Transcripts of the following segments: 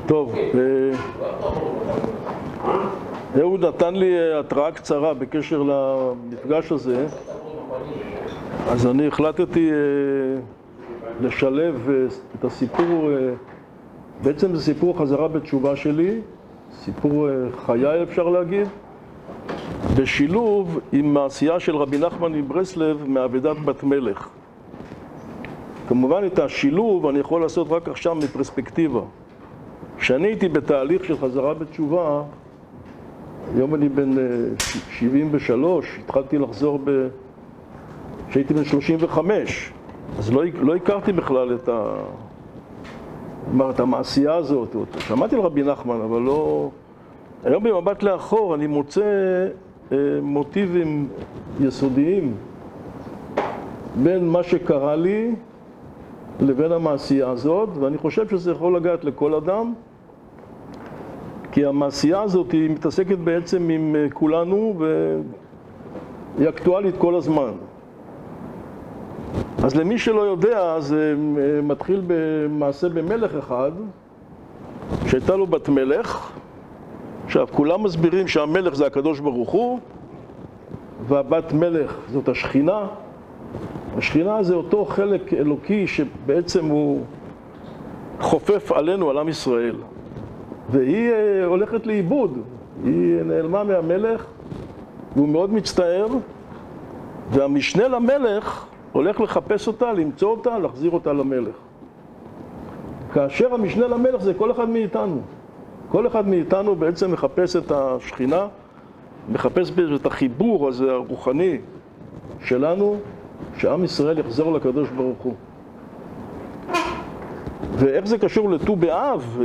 טוב, אהוד נתן לי התראה קצרה בקשר למפגש הזה, אז אני החלטתי לשלב את הסיפור, בעצם זה סיפור חזרה בתשובה שלי, סיפור חיי אפשר להגיד, בשילוב עם העשייה של רבי נחמן מברסלב מעבדת בת מלך. כמובן את השילוב אני יכול לעשות רק עכשיו מפרספקטיבה. כשאני הייתי בתהליך של חזרה בתשובה, היום אני בן 73, התחלתי לחזור כשהייתי בן 35, אז לא הכרתי בכלל את המעשייה הזאת. שמעתי על רבי נחמן, אבל לא... היום במבט לאחור אני מוצא מוטיבים יסודיים בין מה שקרה לי לבין המעשייה הזאת, ואני חושב שזה יכול לגעת לכל אדם, כי המעשייה הזאת היא מתעסקת בעצם עם כולנו והיא אקטואלית כל הזמן. אז למי שלא יודע, זה מתחיל במעשה במלך אחד שהייתה לו בת מלך. עכשיו, כולם מסבירים שהמלך זה הקדוש ברוך הוא והבת מלך זאת השכינה. השכינה זה אותו חלק אלוקי שבעצם הוא חופף עלינו, על עם ישראל. והיא הולכת לאיבוד, היא נעלמה מהמלך והוא מאוד מצטער, והמשנה למלך הולך לחפש אותה, למצוא אותה, להחזיר אותה למלך. כאשר המשנה למלך זה כל אחד מאיתנו. כל אחד מאיתנו בעצם מחפש את השכינה, מחפש את החיבור הזה הרוחני שלנו, שעם ישראל יחזור לקדוש ברוך הוא. ואיך זה קשור לט"ו באב?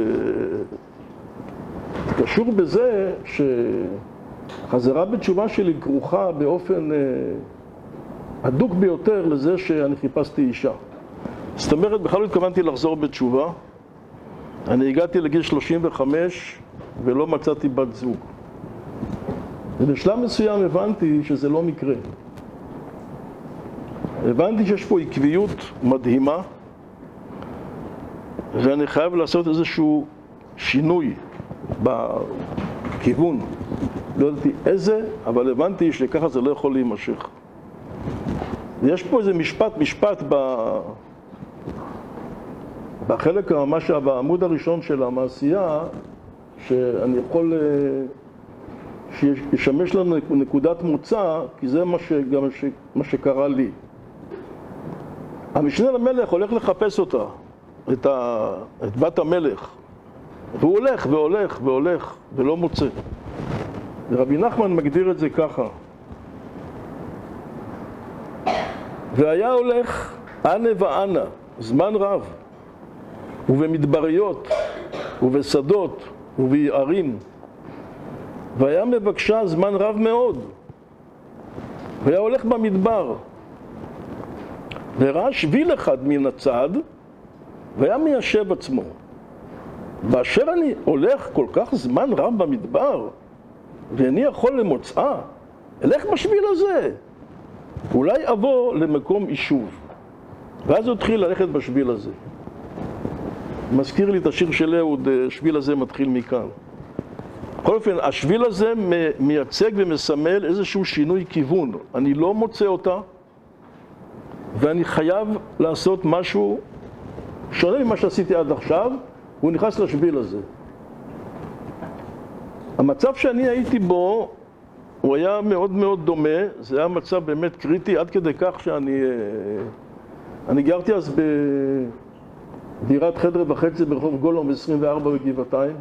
זה קשור בזה שחזרה בתשובה שלי כרוכה באופן הדוק ביותר לזה שאני חיפשתי אישה. זאת אומרת, בכלל לא התכוונתי לחזור בתשובה. אני הגעתי לגיל 35 ולא מצאתי בת זוג. ובשלב מסוים הבנתי שזה לא מקרה. הבנתי שיש פה עקביות מדהימה, ואני חייב לעשות איזשהו שינוי בכיוון. לא ידעתי איזה, אבל הבנתי שככה זה לא יכול להימשך. יש פה איזה משפט בחלק ממש בעמוד הראשון של המעשייה, שאני יכול שישמש לנו נקודת מוצא, כי זה גם מה שקרה לי. המשנה למלך הולך לחפש אותה, את בת המלך, והוא הולך והולך והולך ולא מוצא. ורבי נחמן מגדיר את זה ככה: והיה הולך אנה ואנה זמן רב, ובמדבריות ובשדות וביערים, והיה מבקשה זמן רב מאוד, והיה הולך במדבר, וראה שביל אחד מן הצד, והיה מיישב עצמו. באשר אני הולך כל כך זמן רב במדבר, ואני יכול למוצאה, אלך בשביל הזה, אולי אבוא למקום יישוב. ואז הוא התחיל ללכת בשביל הזה. מזכיר לי את השיר של אהוד, השביל הזה מתחיל מכאן. בכל אופן, השביל הזה מייצג ומסמל איזשהו שינוי כיוון. אני לא מוצא אותה, ואני חייב לעשות משהו שונה ממה שעשיתי עד עכשיו, והוא נכנס לשביל הזה. המצב שאני הייתי בו, הוא היה מאוד מאוד דומה, זה היה מצב באמת קריטי, עד כדי כך אני גרתי אז בדירת חדר וחצי ברחוב גולום 24 בגבעתיים,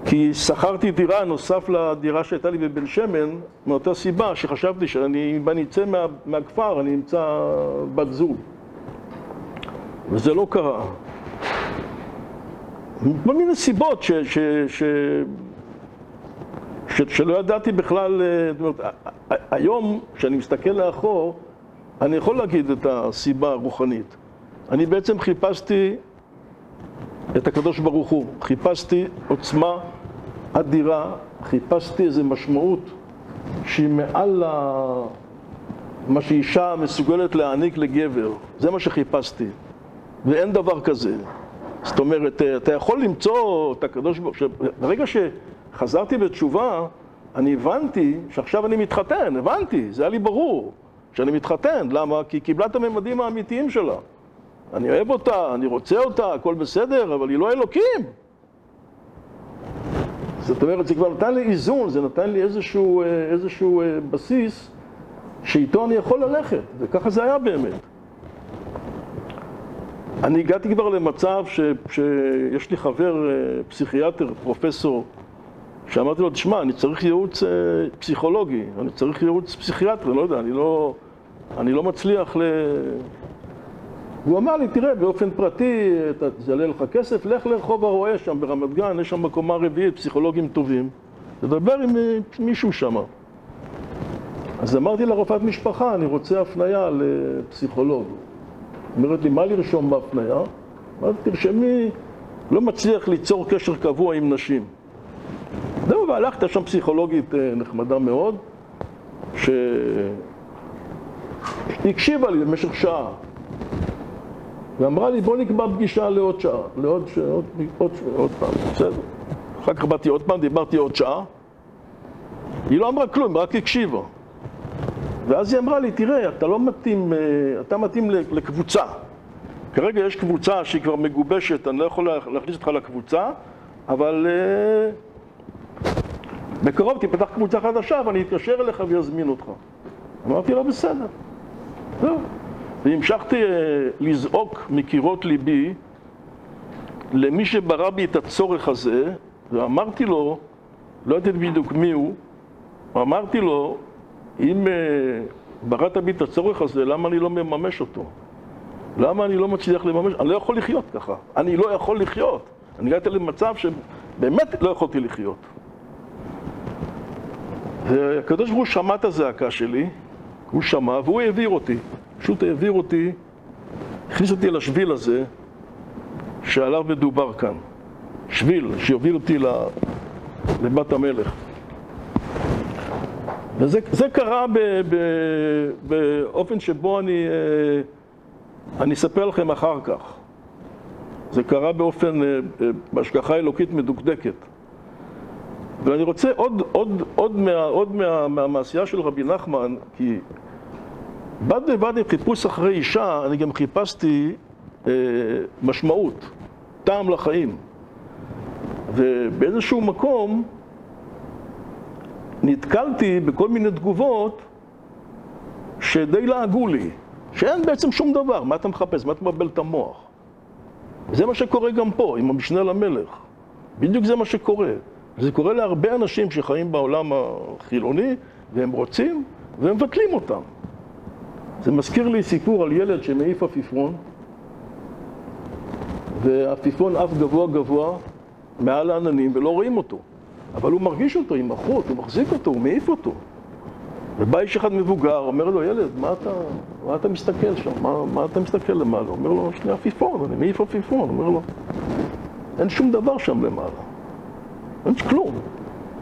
כי שכרתי דירה נוסף לדירה שהייתה לי בבן שמן, מאותה סיבה שחשבתי שאם אני אצא מהכפר אני אמצא בת זוג. וזה לא קרה. כל מיני סיבות שלא ידעתי בכלל. היום, כשאני מסתכל לאחור, אני יכול להגיד את הסיבה הרוחנית. אני בעצם חיפשתי את הקדוש ברוך הוא, חיפשתי עוצמה אדירה, חיפשתי איזו משמעות שהיא מעל מה שאישה מסוגלת להעניק לגבר. זה מה שחיפשתי, ואין דבר כזה. זאת אומרת, אתה יכול למצוא את הקדוש ברוך הוא, ברגע שחזרתי בתשובה, אני הבנתי שעכשיו אני מתחתן, הבנתי, זה היה לי ברור שאני מתחתן, למה? כי היא קיבלה את הממדים האמיתיים שלה. אני אוהב אותה, אני רוצה אותה, הכל בסדר, אבל היא לא אלוקים. זאת אומרת, זה כבר נתן לי איזון, זה נתן לי איזשהו בסיס שאיתו אני יכול ללכת, וככה זה היה באמת. אני הגעתי כבר למצב שיש לי חבר פסיכיאטר, פרופסור, שאמרתי לו, תשמע, אני צריך ייעוץ פסיכולוגי, אני צריך ייעוץ פסיכיאטרי, לא יודע, אני לא מצליח והוא אמר לי, תראה, באופן פרטי, זה יעלה לך כסף, לך לרחוב הרועה שם ברמת גן, יש שם בקומה רביעית, פסיכולוגים טובים. תדבר עם מישהו שם. אז אמרתי לרופאת משפחה, אני רוצה הפניה לפסיכולוג. אומרת לי, מה לרשום בהפניה? אמרתי, תרשמי, לא מצליח ליצור קשר קבוע עם נשים. זהו, והלכת שם פסיכולוגית נחמדה מאוד, שהקשיבה לי במשך שעה. ואמרה לי, בוא נקבע פגישה לעוד שעה, עוד פעם, בסדר. אחר כך באתי עוד פעם, דיברתי עוד שעה. היא לא אמרה כלום, רק הקשיבה. ואז היא אמרה לי, תראה, אתה לא מתאים, אתה מתאים לקבוצה. כרגע יש קבוצה שהיא כבר מגובשת, אני לא יכול להכניס אותך לקבוצה, אבל בקרוב תפתח קבוצה חדשה ואני אתקשר אליך ויזמין אותך. אמרתי לה, בסדר. זהו. והמשכתי לזעוק מקירות ליבי למי שברא בי את הצורך הזה, ואמרתי לו, לא יודעת בדיוק מי הוא, אמרתי לו, אם בראת בי את הצורך הזה, למה אני לא מממש אותו? למה אני לא מצליח לממש? אני לא יכול לחיות ככה. אני לא יכול לחיות. אני הגעתי למצב שבאמת לא יכולתי לחיות. והקדוש ברוך הוא שמע את הזעקה שלי, הוא שמע והוא העביר אותי. פשוט העביר אותי, הכניס אותי לשביל הזה שעליו מדובר כאן. שביל שיוביל אותי לבת המלך. וזה קרה באופן שבו אני אספר לכם אחר כך. זה קרה באופן, בהשגחה אלוקית מדוקדקת. ואני רוצה עוד מהמעשייה של רבי נחמן, כי בד בבד עם חיפוש אחרי אישה, אני גם חיפשתי משמעות, טעם לחיים. ובאיזשהו מקום נתקלתי בכל מיני תגובות שדי לעגו לי, שאין בעצם שום דבר, מה אתה מחפש, מה אתה מבלבל את המוח. וזה מה שקורה גם פה, עם המשנה למלך. בדיוק זה מה שקורה. זה קורה להרבה אנשים שחיים בעולם החילוני, והם רוצים, והם מבטלים אותם. זה מזכיר לי סיפור על ילד שמעיף עפיפון, והעפיפון עף גבוה גבוה מעל העננים ולא רואים אותו. אבל הוא מרגיש אותו עם החוט, הוא מחזיק אותו, הוא מעיף אותו. ובא איש אחד מבוגר, אומר לו, ילד, מה אתה מסתכל שם? מה אתה מסתכל למעלה? אומר לו, שני עפיפון, אני מעיף עפיפון. אומר לו, אין שום דבר שם למעלה. אין כלום.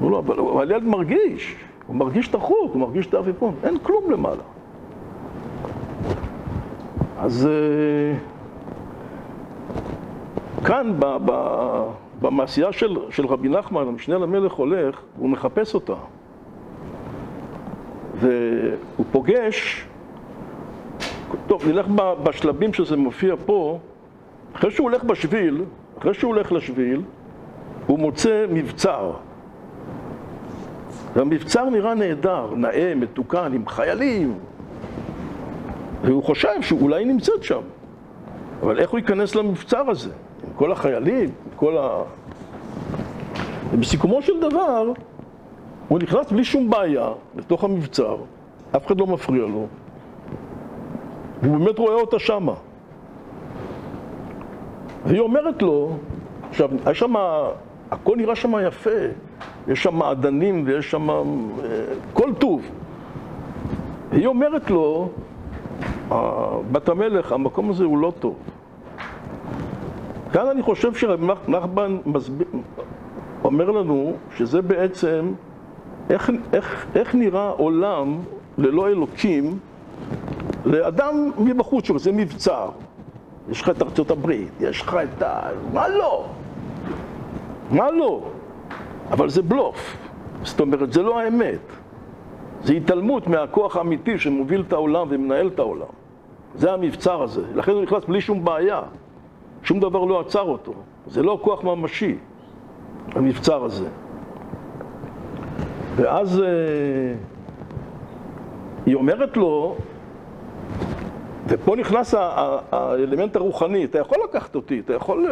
אומר לו, אבל ילד מרגיש, הוא מרגיש את החוט, הוא מרגיש את העפיפון, אין כלום למעלה. אז כאן במעשייה של רבי נחמן, המשנה למלך הולך, הוא מחפש אותה. והוא פוגש, טוב, נלך בשלבים שזה מופיע פה, אחרי שהוא הולך לשביל, הוא מוצא מבצר. והמבצר נראה נהדר, נאה, מתוקן, עם חיילים. והוא חושב שאולי נמצאת שם. אבל איך הוא ייכנס למבצר הזה? עם כל החיילים, עם כל ובסיכומו של דבר, הוא נכנס בלי שום בעיה לתוך המבצר, אף אחד לא מפריע לו, והוא באמת רואה אותה שמה. והיא אומרת לו, עכשיו, יש שמה, הכל נראה שמה יפה, יש שם מעדנים ויש שם כל טוב. היא אומרת לו, בת המלך, המקום הזה הוא לא טוב. כאן אני חושב שרבי נחמן אומר לנו שזה בעצם איך נראה עולם ללא אלוקים לאדם מבחוץ שלו, זה מבצר. יש לך את ארצות הברית, יש לך את ה... מה לא? מה לא? אבל זה בלוף. זאת אומרת, זה לא האמת. זה התעלמות מהכוח האמיתי שמוביל את העולם ומנהל את העולם. זה המבצר הזה. לכן הוא נכנס בלי שום בעיה. שום דבר לא עצר אותו. זה לא כוח ממשי, המבצר הזה. ואז היא אומרת לו, ופה נכנס האלמנט הרוחני, אתה יכול לקחת אותי, אתה יכול...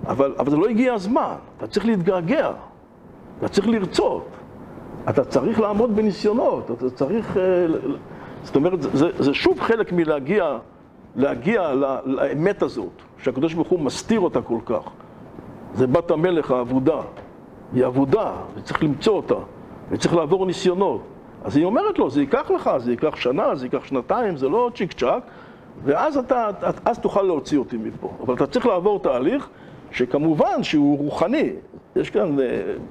אבל זה לא הגיע הזמן, אתה צריך להתגעגע, אתה צריך לרצות, אתה צריך לעמוד בניסיונות, אתה צריך... זאת אומרת, זה שוב חלק מלהגיע לאמת הזאת, שהקדוש ברוך הוא מסתיר אותה כל כך. זה בת המלך העבודה, היא עבודה, וצריך למצוא אותה, וצריך לעבור ניסיונות. אז היא אומרת לו, זה ייקח לך, זה ייקח שנה, זה ייקח שנתיים, זה לא צ'יק צ'ק, ואז אז תוכל להוציא אותי מפה. אבל אתה צריך לעבור תהליך שכמובן שהוא רוחני. יש כאן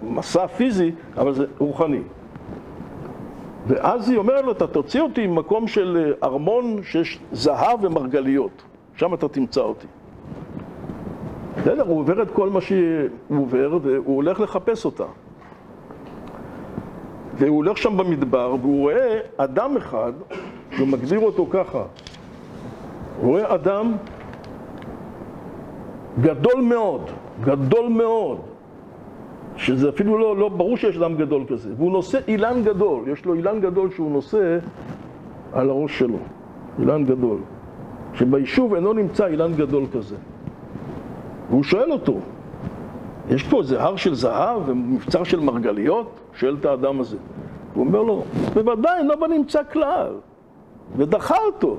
מסע פיזי, אבל זה רוחני. ואז היא אומרת לו, אתה תוציא אותי ממקום של ארמון שיש זהב ומרגליות. שם אתה תמצא אותי. בסדר, הוא עובר את כל מה שהוא עובר, והוא הולך לחפש אותה. והוא הולך שם במדבר, והוא רואה אדם אחד, שהוא מגדיר אותו ככה. הוא רואה אדם גדול מאוד, גדול מאוד, שזה אפילו לא ברור שיש אדם גדול כזה. והוא נושא אילן גדול, יש לו אילן גדול שהוא נושא על הראש שלו. אילן גדול. שביישוב אינו נמצא אילן גדול כזה. והוא שואל אותו, יש פה איזה הר של זהב ומבצר של מרגליות? שואל את האדם הזה. הוא אומר לו, בוודאי, לא בנמצא כלל. ודחה אותו.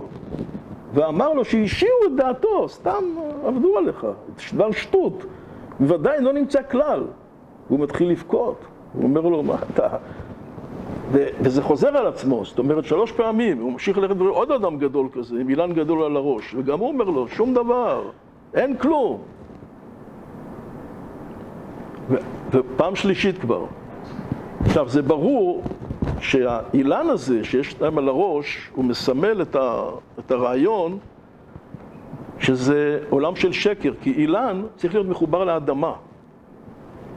ואמר לו שהשאירו את דעתו, סתם עבדו עליך, דבר שטות. בוודאי, לא נמצא כלל. והוא מתחיל לבכות. הוא אומר לו, מה אתה... וזה חוזר על עצמו, זאת אומרת 3 פעמים. הוא ממשיך ללכת עוד אדם גדול כזה, עם אילן גדול על הראש. וגם הוא אומר לו, שום דבר, אין כלום. ופעם שלישית כבר. עכשיו, זה ברור שהאילן הזה שיש להם על הראש, הוא מסמל את הרעיון שזה עולם של שקר, כי אילן צריך להיות מחובר לאדמה.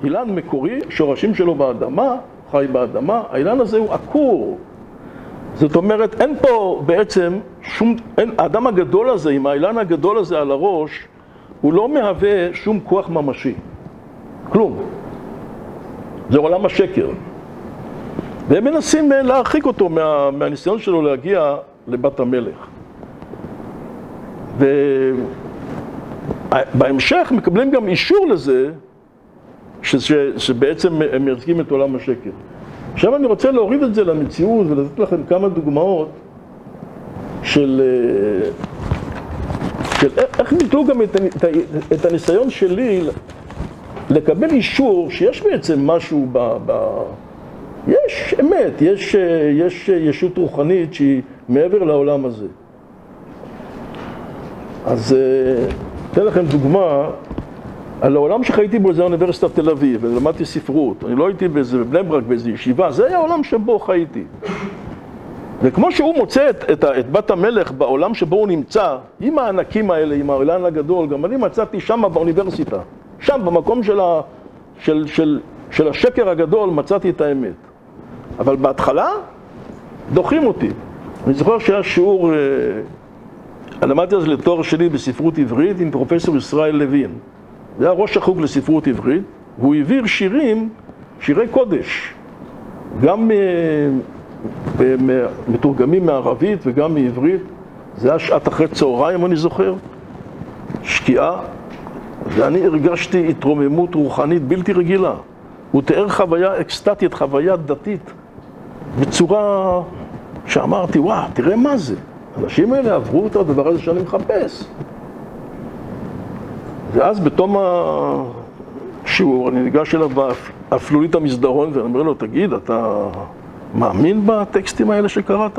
אילן מקורי, שורשים שלו באדמה, חי באדמה, האילן הזה הוא עקור. זאת אומרת, אין פה בעצם שום, האדם הגדול הזה, עם האילן הגדול הזה על הראש, הוא לא מהווה שום כוח ממשי. כלום. זה עולם השקר. והם מנסים להרחיק אותו מהניסיון שלו להגיע לבת המלך. ובהמשך מקבלים גם אישור לזה, שבעצם הם מייצגים את עולם השקר. עכשיו אני רוצה להוריד את זה למציאות ולתת לכם כמה דוגמאות של איך ביטלו גם את הניסיון שלי לקבל אישור שיש בעצם משהו יש אמת, יש ישות רוחנית שהיא מעבר לעולם הזה. אז אתן לכם דוגמה על העולם שחייתי בו, זה האוניברסיטת תל אביב, ולמדתי ספרות. אני לא הייתי בבני ברק באיזו ישיבה, זה היה העולם שבו חייתי. וכמו שהוא מוצא את בת המלך בעולם שבו הוא נמצא, עם הענקים האלה, עם האילן הגדול, גם אני מצאתי שם באוניברסיטה. שם, במקום של השקר הגדול, מצאתי את האמת. אבל בהתחלה, דוחים אותי. אני זוכר שהיה שיעור, למדתי אז לתואר שלי בספרות עברית עם פרופסור ישראל לוין. זה היה ראש החוג לספרות עברית, והוא העביר שירי קודש, גם מתורגמים מערבית וגם מעברית. זה היה שעת אחרי צהריים, אני זוכר, שקיעה, ואני הרגשתי התרוממות רוחנית בלתי רגילה. הוא תיאר חוויה אקסטטית, חוויה דתית, בצורה שאמרתי, וואו, תראה מה זה. האנשים האלה עברו את הדבר הזה שאני מחפש. ואז בתום השיעור אני ניגש אליו באפלולית המסדרון ואני אומר לו, תגיד, אתה מאמין בטקסטים האלה שקראת?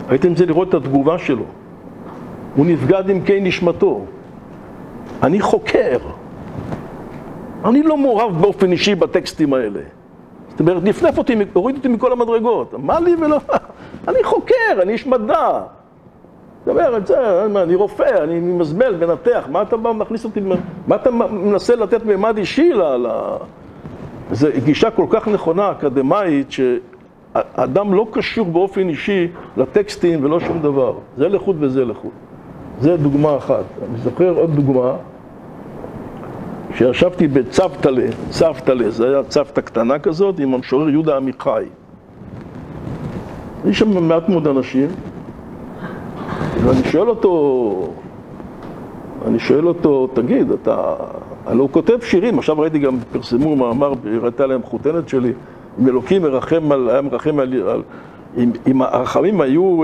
הייתם זה לראות את התגובה שלו. הוא נפגד עם קי נשמתו. אני חוקר. אני לא מעורב באופן אישי בטקסטים האלה. זאת אומרת, נפנף אותי, הוריד אותי מכל המדרגות. מה לי ולא? אני חוקר, אני איש מדע. דבר את זה, אני רופא, אני מזמל, מנתח, מה אתה בא מכניס אותי, מה אתה מנסה לתת מימד אישי זו גישה כל כך נכונה, אקדמאית, שאדם לא קשור באופן אישי לטקסטים ולא שום דבר. זה לחוד וזה לחוד. זה דוגמה אחת. אני זוכר עוד דוגמה, שישבתי בצוותלה, צוותלה, זה היה צוותא קטנה כזאת, עם המשורר יהודה עמיחי. יש שם מעט מאוד אנשים, ואני שואל אותו, תגיד, הלוא הוא כותב שירים, עכשיו ראיתי גם, פרסמו מאמר, הראתה להם חותנת שלי, אם אלוקים מרחם אם הרחמים היו,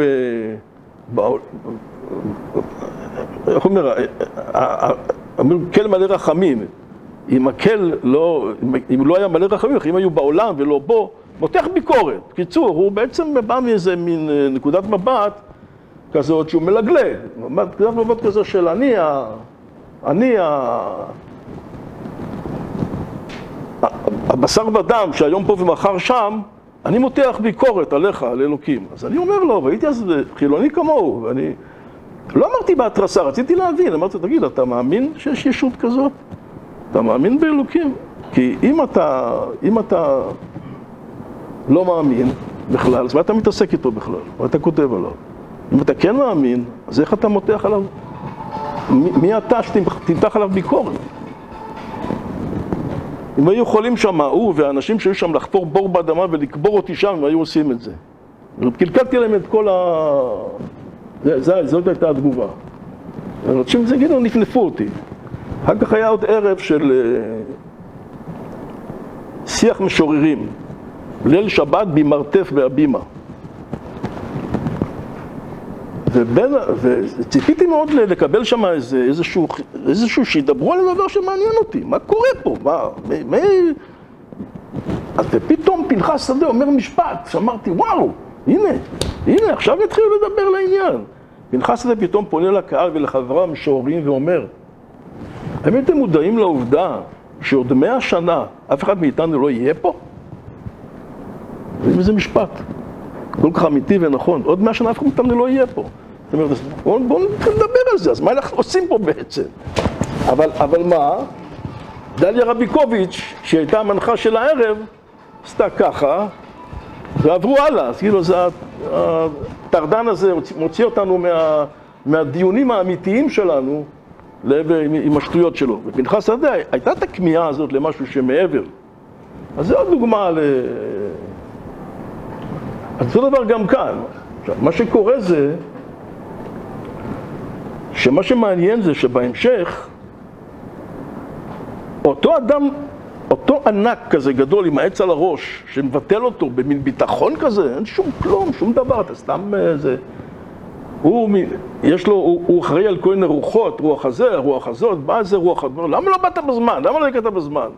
איך אומר, כל מלא רחמים, אם הוא לא היה מלא רחמים, אם היו בעולם ולא בו, מותח ביקורת. קיצור, הוא בעצם בא מאיזה מין נקודת מבט כזאת שהוא מלגלג. נקודת מבט כזאת של הבשר ודם שהיום פה ומחר שם, אני מותח ביקורת עליך, על אלוקים. אז אני אומר לו, והייתי אז חילוני כמוהו, ואני לא אמרתי בהתרסה, רציתי להבין, אמרתי, תגיד, אתה מאמין שיש ישות כזאת? אתה מאמין באלוקים? כי אם אתה לא מאמין בכלל, אז מה אתה מתעסק איתו בכלל? מה אתה כותב עליו? אם אתה כן מאמין, אז איך אתה מותח עליו? מי אתה שתמתח עליו ביקורת? אם היו יכולים שם, הוא והאנשים שהיו שם לחפור בור באדמה ולקבור אותי שם, הם היו עושים את זה. קלקלתי להם את כל זאת הייתה התגובה. אנשים זה גידו, נפנפו אותי. אחר כך היה עוד ערב של שיח משוררים. ליל שבת במרתף בהבימה. וציפיתי מאוד לקבל שם איזשהו שידברו על הדבר שמעניין אותי. מה קורה פה? ופתאום פנחס שדה אומר משפט, שאמרתי, וואו, הנה, עכשיו התחילו לדבר לעניין. פנחס שדה פתאום פונה לקהל ולחבריו המשוררים ואומר, האם אתם מודעים לעובדה שעוד 100 שנה אף אחד מאיתנו לא יהיה פה? וזה משפט כל כך אמיתי ונכון, עוד 100 שנה אף אחד מאיתנו לא יהיה פה. זאת אומרת, בואו נדבר על זה, אז מה אנחנו עושים פה בעצם? אבל מה? דליה רביקוביץ', שהיא הייתה המנחה של הערב, עשתה ככה, ועברו הלאה. אז כאילו, הטרדן הזה מוציא אותנו מהדיונים האמיתיים שלנו עם השטויות שלו. ופנחס שדה, הייתה את הכמיהה הזאת למשהו שמעבר. אז זה עוד דוגמה אז אותו דבר גם כאן. עכשיו, מה שקורה זה, שמה שמעניין זה שבהמשך, אותו אדם, אותו ענק כזה גדול עם העץ על הראש, שמבטל אותו במין ביטחון כזה, אין שום כלום, שום דבר, אתה סתם זה. הוא אחראי על כל מיני רוחות, רוח הזה, רוח הזאת, בא איזה רוח, למה לא באת בזמן? למה לא הגעת בזמן?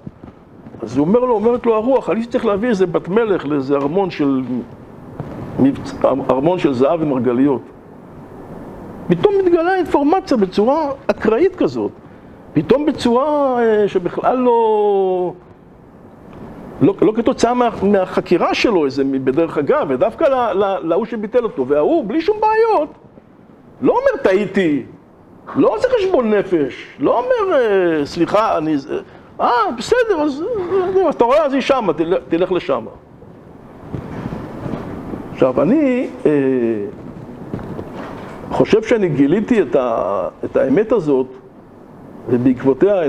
אז הוא אומרת לו הרוח, אני צריך להביא איזה בת מלך לאיזה ארמון של זהב ומרגליות. פתאום מתגלה אינפורמציה בצורה אקראית כזאת. פתאום בצורה שבכלל לא כתוצאה מהחקירה שלו, איזה בדרך אגב, ודווקא להוא שביטל אותו. וההוא, בלי שום בעיות, לא אומר טעיתי, לא עושה חשבון נפש, לא אומר סליחה, בסדר, אז אתה רואה, אז היא שמה, תלך לשם. עכשיו, אני חושב שאני גיליתי את האמת הזאת, ובעקבותיה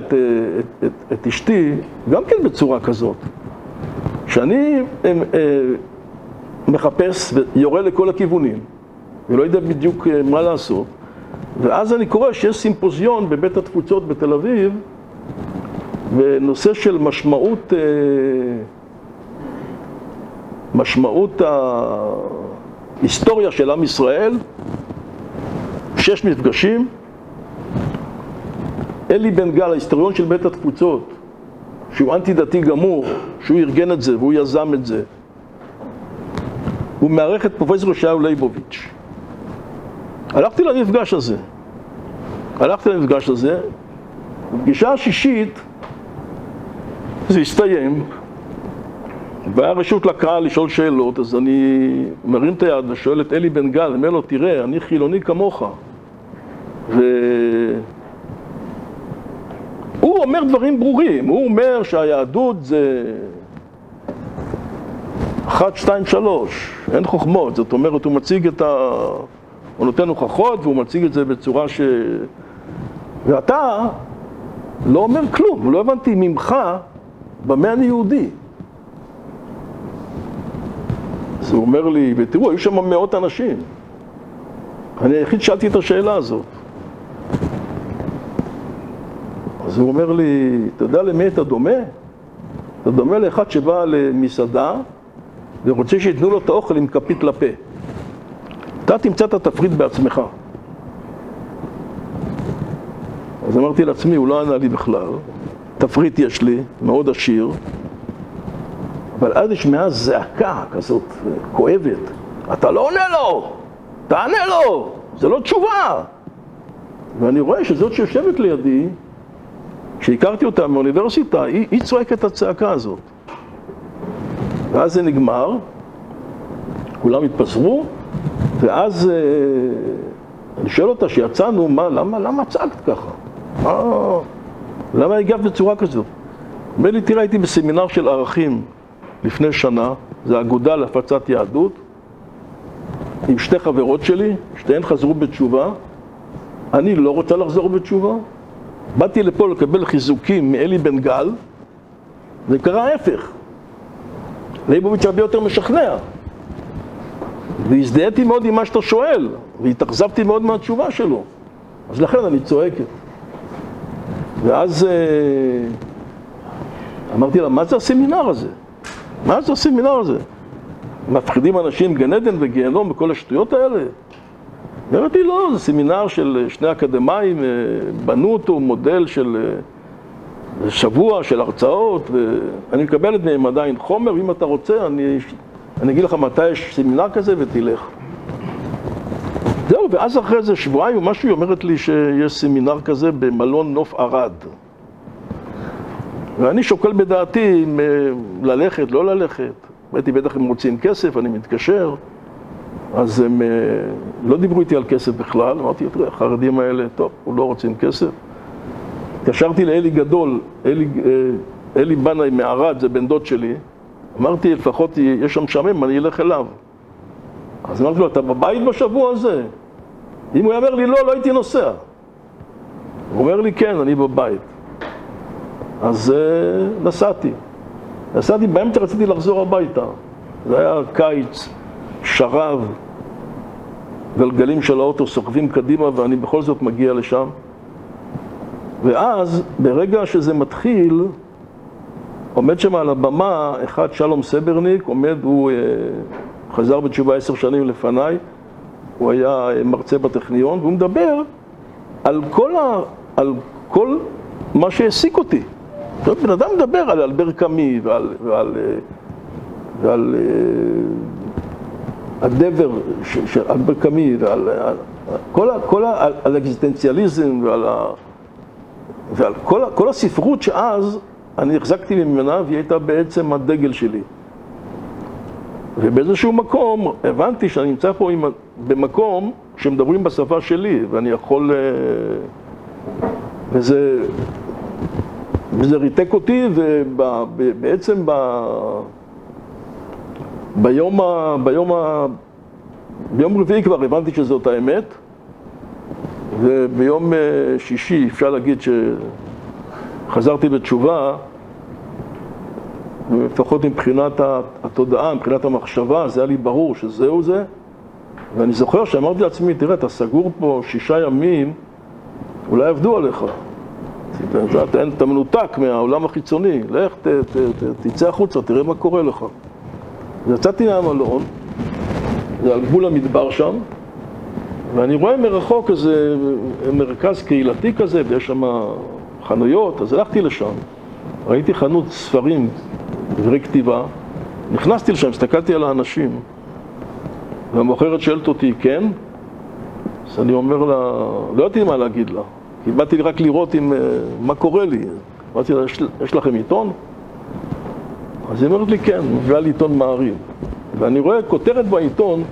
את אשתי, גם כן בצורה כזאת, שאני מחפש ויורה לכל הכיוונים, ולא יודע בדיוק מה לעשות, ואז אני קורא שיש סימפוזיון בבית התפוצות בתל אביב, ונושא של משמעות ההיסטוריה של עם ישראל, 6 מפגשים. אלי בן גל, ההיסטוריון של בית התפוצות, שהוא אנטי דתי גמור, שהוא ארגן את זה והוא יזם את זה, הוא מערך את פרופסור ישעיהו ליבוביץ'. הלכתי למפגש הזה, בפגישה השישית זה הסתיים, והיה רשות לקהל לשאול שאלות, אז אני מרים את היד ושואל את אלי בן גל, אומר לו, תראה, אני חילוני כמוך. והוא אומר דברים ברורים, הוא אומר שהיהדות זה 1, 2, 3, אין חוכמות, זאת אומרת, הוא מציג הוא נותן הוכחות והוא מציג את זה בצורה ואתה לא אומר כלום, לא הבנתי ממך במה אני יהודי. אז הוא אומר לי, ותראו, היו שם מאות אנשים. אני היחיד שאלתי את השאלה הזאת. אז הוא אומר לי, אתה יודע למי אתה דומה? אתה דומה לאחד שבא למסעדה ורוצה שיתנו לו את האוכל עם כפית לפה. אתה תמצא את התפריט בעצמך. אז אמרתי לעצמי, הוא לא ענה לי בכלל. תפריט יש לי, מאוד עשיר. אבל אז נשמעה זעקה כזאת כואבת. אתה לא עונה לו! תענה לו! זה לא תשובה! ואני רואה שזאת שיושבת לידי, כשהכרתי אותה מאוניברסיטה, היא צועקת את הצעקה הזאת. ואז זה נגמר, כולם התפזרו, ואז אני שואל אותה שיצאנו, למה צעקת ככה? למה הגעת בצורה כזאת? אומר לי, תראה, הייתי בסמינר של ערכים לפני שנה, זה אגודה להפצת יהדות, עם שתי חברות שלי, שתיהן חזרו בתשובה, אני לא רוצה לחזור בתשובה, באתי לפה לקבל חיזוקים מאלי בן גל, זה קרה ההפך. ליבוביץ' הרבה יותר משכנע. והזדהיתי מאוד עם מה שאתה שואל, והתאכזבתי מאוד מהתשובה שלו. אז לכן אני צועקת. ואז אמרתי לה, מה זה הסמינר הזה? מה זה הסמינר הזה? מפחידים אנשים גן עדן וגיהנום וכל השטויות האלה? אמרתי, לא, זה סמינר של שני אקדמיים, בנו אותו מודל של שבוע, של הרצאות, ואני מקבלת מהם עדיין חומר, ואם אתה רוצה, אני אגיד לך מתי יש סמינר כזה ותלך. זהו, ואז אחרי זה שבועיים או משהו, היא אומרת לי שיש סמינר כזה במלון נוף ערד. ואני שוקל בדעתי אם ללכת, לא ללכת. באתי, בטח הם רוצים כסף, אני מתקשר. אז הם לא דיברו איתי על כסף בכלל, אמרתי, תראה, החרדים האלה, טוב, הוא לא רוצים כסף. התקשרתי לאלי גדול, אלי בנאי מערד, זה בן דוד שלי. אמרתי, לפחות יש שם משעמם, אני אלך אליו. אז אמרתי לו, אתה בבית בשבוע הזה? אם הוא יאמר לי, לא, לא הייתי נוסע. הוא אומר לי, כן, אני בבית. אז נסעתי, באמצע רציתי לחזור הביתה. זה היה קיץ, שרב, גלגלים של האוטו סוחבים קדימה, ואני בכל זאת מגיע לשם. ואז, ברגע שזה מתחיל, עומד שם על הבמה אחד, שלום סברניק, הוא חזר בתשובה 10 שנים לפניי, הוא היה מרצה בטכניון, והוא מדבר על כל מה שהעסיק אותי. בן אדם מדבר על אלבר קאמי ועל הדבר של אלבר קאמי ועל כל האקזיסטנציאליזם ועל כל הספרות שאז אני החזקתי ממנה והיא הייתה בעצם הדגל שלי. ובאיזשהו מקום הבנתי שאני נמצא פה במקום שמדברים בשפה שלי ואני יכול... וזה ריתק אותי, ובעצם ביום רביעי כבר הבנתי שזאת האמת, וביום שישי אפשר להגיד שחזרתי בתשובה, לפחות מבחינת התודעה, מבחינת המחשבה, זה היה לי ברור שזהו זה, ואני זוכר שאמרתי לעצמי, תראה, אתה סגור פה 6 ימים, אולי עבדו עליך. אתה מנותק מהעולם החיצוני, לך תצא החוצה, תראה מה קורה לך. יצאתי מהמלון, זה על גבול המדבר שם, ואני רואה מרחוק איזה מרכז קהילתי כזה, ויש שם חנויות, אז הלכתי לשם. ראיתי חנות ספרים, דברי כתיבה, נכנסתי לשם, הסתכלתי על האנשים, והמוכרת שואלת אותי, כן? אז אני אומר לה, לא יודעתי מה להגיד לה. כי באתי רק לראות מה קורה לי. אמרתי לה, יש לכם עיתון? אז היא אומרת לי, כן, מביאה לי עיתון מעריב. ואני רואה כותרת בעיתון,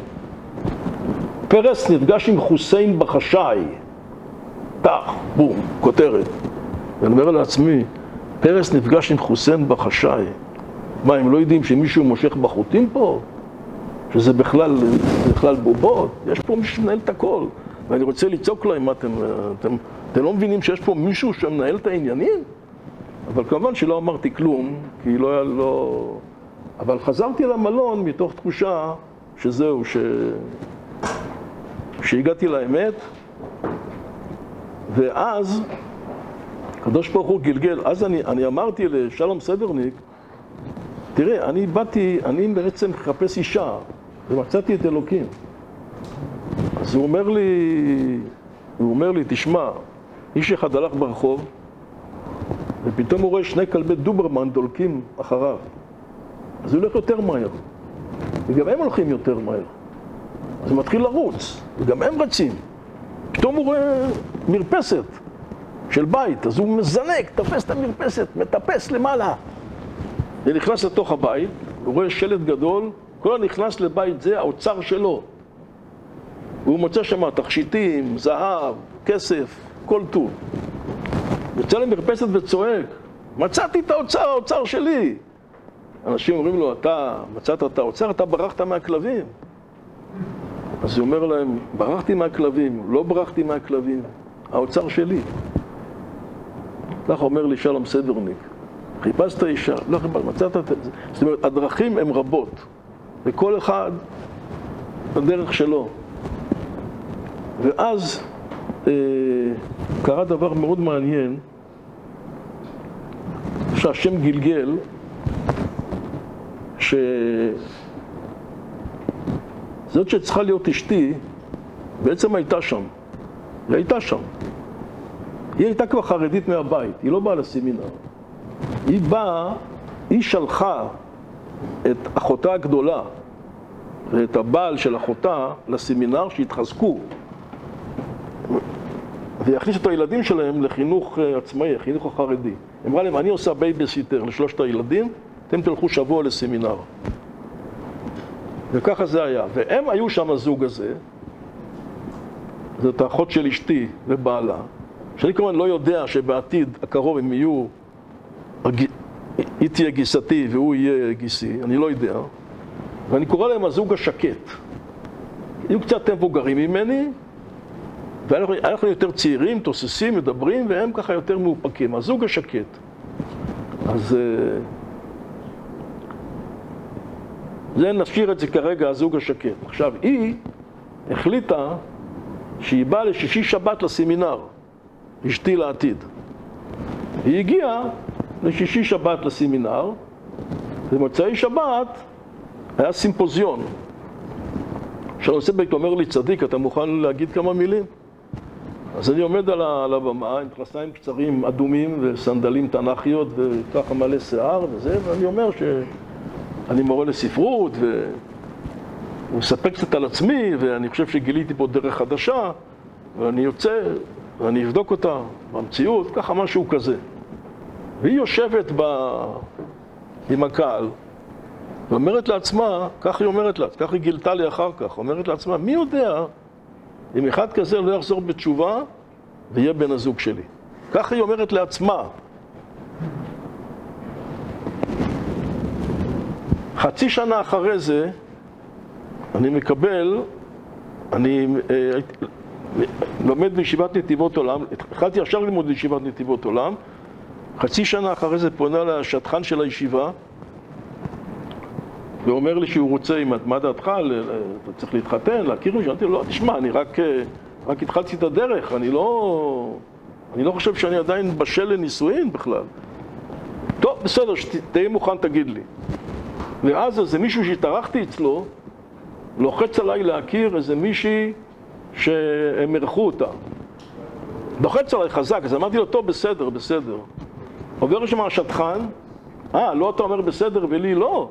פרס נפגש עם חוסיין בחשאי. טח, בום, כותרת. ואני אומר לעצמי, פרס נפגש עם חוסיין בחשאי. מה, הם לא יודעים שמישהו מושך בחוטים פה? שזה בכלל בובות? יש פה מישהו שמנהל את הכל. ואני רוצה לצעוק להם, מה אתם לא מבינים שיש פה מישהו שמנהל את העניינים? אבל כמובן שלא אמרתי כלום, כי לא היה לו... אבל חזרתי למלון מתוך תחושה שזהו, שהגעתי לאמת, ואז הקדוש ברוך הוא גלגל. אז אני אמרתי לשלום סדרניק, תראה, אני בעצם מחפש אישה, ומצאתי את אלוקים. אז הוא אומר לי, תשמע, איש אחד הלך ברחוב, ופתאום הוא רואה שני כלבי דוברמן דולקים אחריו. אז הוא הולך יותר מהר, וגם הם הולכים יותר מהר. אז הוא מתחיל לרוץ, וגם הם רצים. פתאום הוא רואה מרפסת של בית, אז הוא מזנק, תפס את המרפסת, מטפס למעלה. ונכנס לתוך הבית, הוא רואה שלט גדול, כל הנכנס לבית זה האוצר שלו. והוא מוצא שם תכשיטים, זהב, כסף, כל טוב. יוצא למרפסת וצועק, מצאתי את האוצר שלי. אנשים אומרים לו, אתה מצאת את האוצר, אתה ברחת מהכלבים. אז הוא אומר להם, ברחתי מהכלבים, לא ברחתי מהכלבים, האוצר שלי. כך אומר לי שלום סדרניק, חיפשת אישה, לא חיפשת, מצאת את זה. זאת אומרת, הדרכים הן רבות, וכל אחד בדרך שלו. ואז קרה דבר מאוד מעניין, שהשם גלגל, זאת שצריכה להיות אשתי, בעצם הייתה שם. היא הייתה שם. היא הייתה כבר חרדית מהבית, היא לא באה לסמינר. היא שלחה את אחותה הגדולה ואת הבעל של אחותה לסמינר שהתחזקו ויכניסו את הילדים שלהם לחינוך עצמאי, החינוך החרדי. אמרה להם, אני עושה בייביסיטר לשלושת הילדים, אתם תלכו שבוע לסמינר. וככה זה היה. והם היו שם הזוג הזה, זאת האחות של אשתי ובעלה, שאני כמובן לא יודע שבעתיד הקרוב הם יהיו, היא תהיה גיסתי והוא יהיה גיסי, אני לא יודע. ואני קורא להם הזוג השקט. היו קצת מבוגרים ממני, ואנחנו יותר צעירים, תוססים, מדברים, והם ככה יותר מאופקים. הזוג השקט. אז זה נשאיר את זה כרגע, הזוג השקט. עכשיו, היא החליטה שהיא באה לשישי שבת לסמינר, אשתי לעתיד. היא הגיעה לשישי שבת לסמינר, ומוצאי שבת היה סימפוזיון. שלום סדרניק אומר לי, צדיק, אתה מוכן להגיד כמה מילים? אז אני עומד על הבמה עם מכנסיים קצרים אדומים וסנדלים תנ"כיות וככה מלא שיער וזה, ואני אומר שאני מורה לספרות ומספק קצת על עצמי, ואני חושב שגיליתי פה דרך חדשה, ואני יוצא ואני אבדוק אותה במציאות, ככה משהו כזה. והיא יושבת עם הקהל ואומרת לעצמה, כך היא אומרת לה, כך היא גילתה לי אחר כך, אומרת לעצמה, מי יודע אם אחד כזה לא יחזור בתשובה ויהיה בן הזוג שלי. כך היא אומרת לעצמה. חצי שנה אחרי זה אני לומד בישיבת נתיבות עולם, התחלתי ישר ללמוד בישיבת נתיבות עולם, חצי שנה אחרי זה פונה לשטחן של הישיבה, ואומר לי שהוא רוצה, מה דעתך, אתה צריך להתחתן, להכיר לי, שאלתי לו, לא, תשמע, אני רק התחלתי את הדרך, אני לא חושב שאני עדיין בשל לנישואין בכלל. טוב, בסדר, תהיה מוכן, תגיד לי. ואז איזה מישהו שהתארחתי אצלו, לוחץ עליי להכיר איזה מישהי שהם ערכו אותה. לוחץ עליי חזק, אז אמרתי לו, טוב, בסדר, בסדר. עובר שם השטחן, לא אתה אומר בסדר ולי לא.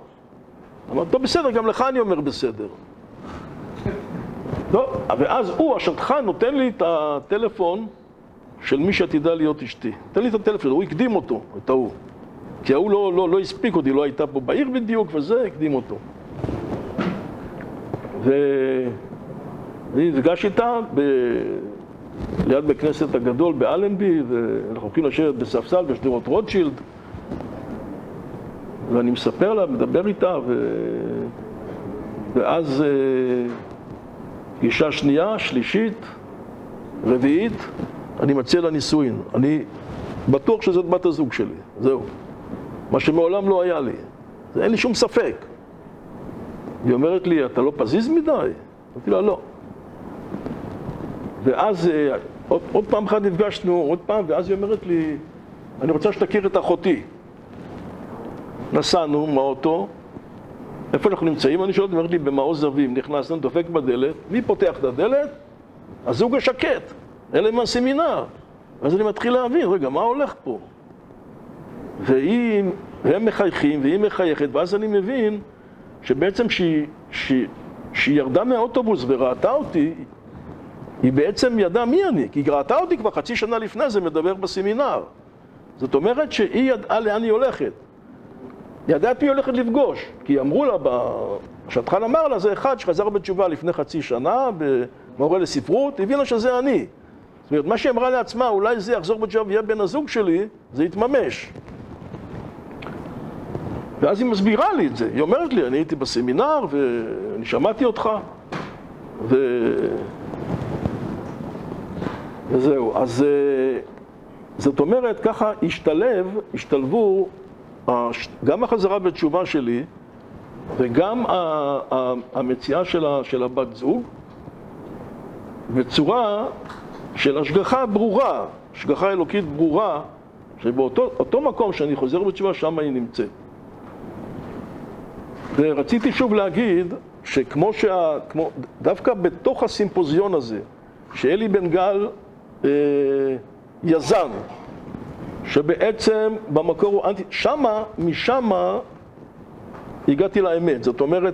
אמרתי, טוב, בסדר, גם לך אני אומר בסדר. טוב, ואז השטחן נותן לי את הטלפון של מי שעתידה להיות אשתי. תן לי את הטלפון, הוא הקדים אותו, את ההוא. כי ההוא לא הספיק אותי, לא הייתה פה בעיר בדיוק, וזה הקדים אותו. ואני נפגש איתה ליד בית כנסת הגדול באלנבי, ואנחנו הולכים לשבת בספסל בשדרות רוטשילד, ואני מספר לה, מדבר איתה, ואז פגישה שנייה, שלישית, רביעית, אני מציע לה נישואין. אני בטוח שזאת בת הזוג שלי, זהו. מה שמעולם לא היה לי, אין לי שום ספק. היא אומרת לי, אתה לא פזיז מדי? אמרתי לה, לא. ואז עוד פעם אחת נפגשנו, עוד פעם, ואז היא אומרת לי, אני רוצה שתכיר את אחותי. נסענו מהאוטו, איפה אנחנו נמצאים? אני שואלת, אומרת לי, במעוז זווים, נכנסנו, דופק בדלת, מי פותח את הדלת? הזוג השקט, אלה מהסמינר. אז אני מתחיל להבין, רגע, מה הולך פה? והם מחייכים, והיא מחייכת, ואז אני מבין שבעצם שהיא ירדה מהאוטובוס וראתה אותי, היא בעצם ידעה מי אני, כי היא ראתה אותי כבר חצי שנה לפני זה מדבר בסמינר. זאת אומרת שהיא ידעה לאן היא הולכת. היא ידעה את מי היא הולכת לפגוש, כי אמרו לה, השטחן אמר לה, זה אחד שחזר בתשובה לפני חצי שנה, במורה לספרות, הבינה שזה אני. זאת אומרת, מה שהיא אמרה לעצמה, אולי זה יחזור בתשובה ויהיה בן הזוג שלי, זה יתממש. ואז היא מסבירה לי את זה, היא אומרת לי, אני הייתי בסמינר ואני שמעתי אותך, וזהו. אז זאת אומרת, ככה השתלבו גם החזרה בתשובה שלי וגם המציאה של הבת זוג בצורה של השגחה ברורה, השגחה אלוקית ברורה, שבאותו מקום שאני חוזר בתשובה, שם היא נמצאת. ורציתי שוב להגיד שכמו דווקא בתוך הסימפוזיון הזה, שאלי בן גל יזם, שבעצם במקור הוא אנטי, משמה הגעתי לאמת. זאת אומרת,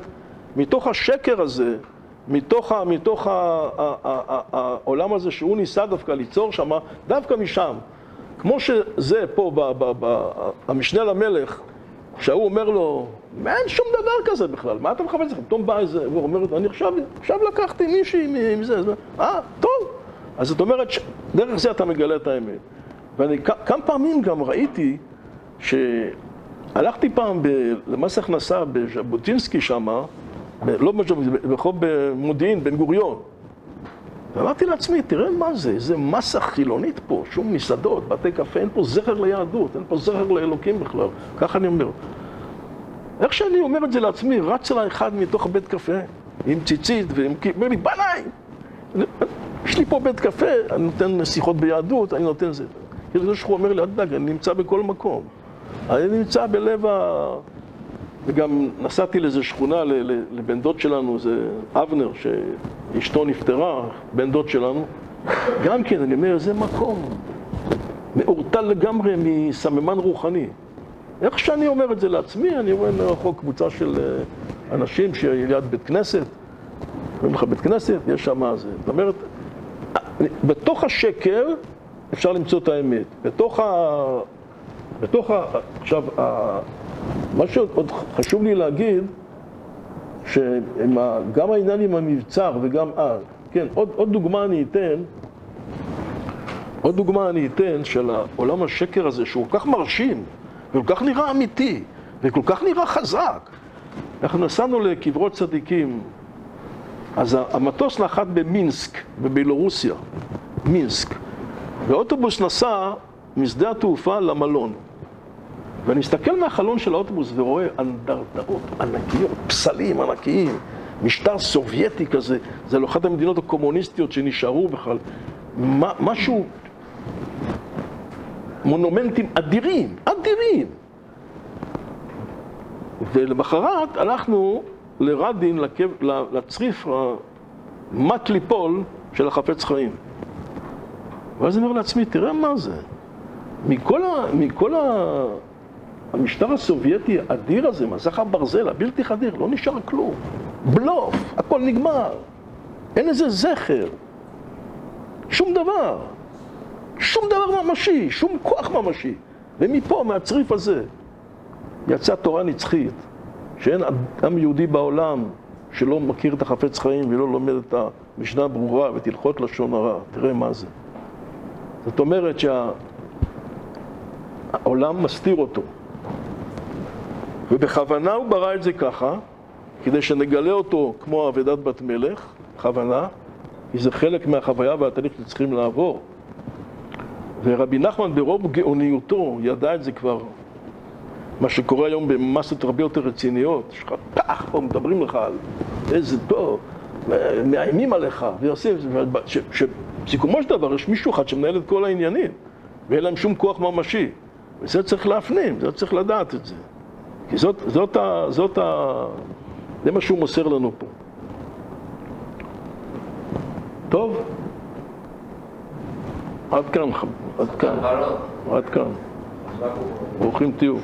מתוך השקר הזה, מתוך העולם הזה שהוא ניסה דווקא ליצור שם, דווקא משם, כמו שזה פה המשנה למלך, שהוא אומר לו, אין שום דבר כזה בכלל, מה אתה מחפש לכם? פתאום בא איזה, והוא אומר, אני עכשיו לקחתי מישהי עם זה, טוב. אז זאת אומרת, דרך זה אתה מגלה את האמת. ואני כמה פעמים גם ראיתי שהלכתי פעם למס הכנסה בז'בוטינסקי שם, לא בז'בוטינסקי, ברחוב במודיעין, בן גוריון. ואמרתי לעצמי, תראה מה זה, איזה מסה חילונית פה, שום מסעדות, בתי קפה, אין פה זכר ליהדות, אין פה זכר לאלוקים בכלל. ככה אני אומר. איך שאני אומר את זה לעצמי, רץ לה אחד מתוך בית קפה, עם ציצית ואומר לי, בנאי! יש לי פה בית קפה, אני נותן שיחות ביהדות, אני נותן זה. כאילו שהוא אומר לי, אל תדאג, אני נמצא בכל מקום. אני נמצא בלב וגם נסעתי לאיזו שכונה לבן דוד שלנו, זה אבנר, שאשתו נפטרה, בן דוד שלנו. גם כן, אני אומר, זה מקום מאורטל לגמרי מסממן רוחני. איך שאני אומר את זה לעצמי, אני רואה מרחוק קבוצה של אנשים שליד בית כנסת, אומרים לך בית כנסת, יש שם זה. זאת אומרת, בתוך השקר אפשר למצוא את האמת. עכשיו, מה שעוד חשוב לי להגיד, שגם העניין עם המבצר וגם כן, עוד דוגמה אני אתן של העולם השקר הזה, שהוא כל כך מרשים, וכל כך נראה אמיתי, וכל כך נראה חזק. אנחנו נסענו לקברות צדיקים, אז המטוס נחת במינסק, בבלורוסיה, מינסק, והאוטובוס נסע משדה התעופה למלון. ואני מסתכל מהחלון של האוטובוס ורואה אנדרטאות ענקיות, פסלים ענקיים, משטר סובייטי כזה, זה לא אחת המדינות הקומוניסטיות שנשארו בכלל, משהו, מונומנטים אדירים, אדירים. ולמחרת הלכנו לרדין, לצריף מט ליפול של החפץ חיים. ואז אני אומר לעצמי, תראה מה זה. מכל המשטר הסובייטי האדיר הזה, מסך הברזל, הבלתי חדיר, לא נשאר כלום. בלוף, הכל נגמר. אין איזה זכר. שום דבר ממשי, שום כוח ממשי. ומפה, מהצריף הזה, יצאה תורה נצחית, שאין עם יהודי בעולם שלא מכיר את החפץ חיים ולא לומד את המשנה ברורה ואת הלכות לשון הרע. תראה מה זה. זאת אומרת שהעולם מסתיר אותו. ובכוונה הוא ברא את זה ככה, כדי שנגלה אותו כמו עבודת בת מלך, בכוונה, כי זה חלק מהחוויה והתהליך שצריכים לעבור. ורבי נחמן ברוב גאוניותו ידע את זה כבר. מה שקורה היום במסות הרבה יותר רציניות, יש לך פח, פה מדברים לך על איזה טוב, מאיימים עליך, ועושים, שבסיכומו של דבר יש מישהו אחד שמנהל את כל העניינים, ואין להם שום כוח ממשי. וזה צריך להפנים, זה צריך לדעת את זה. כי זה מה שהוא מוסר לנו פה. טוב? עד כאן. ברוכים תהיו.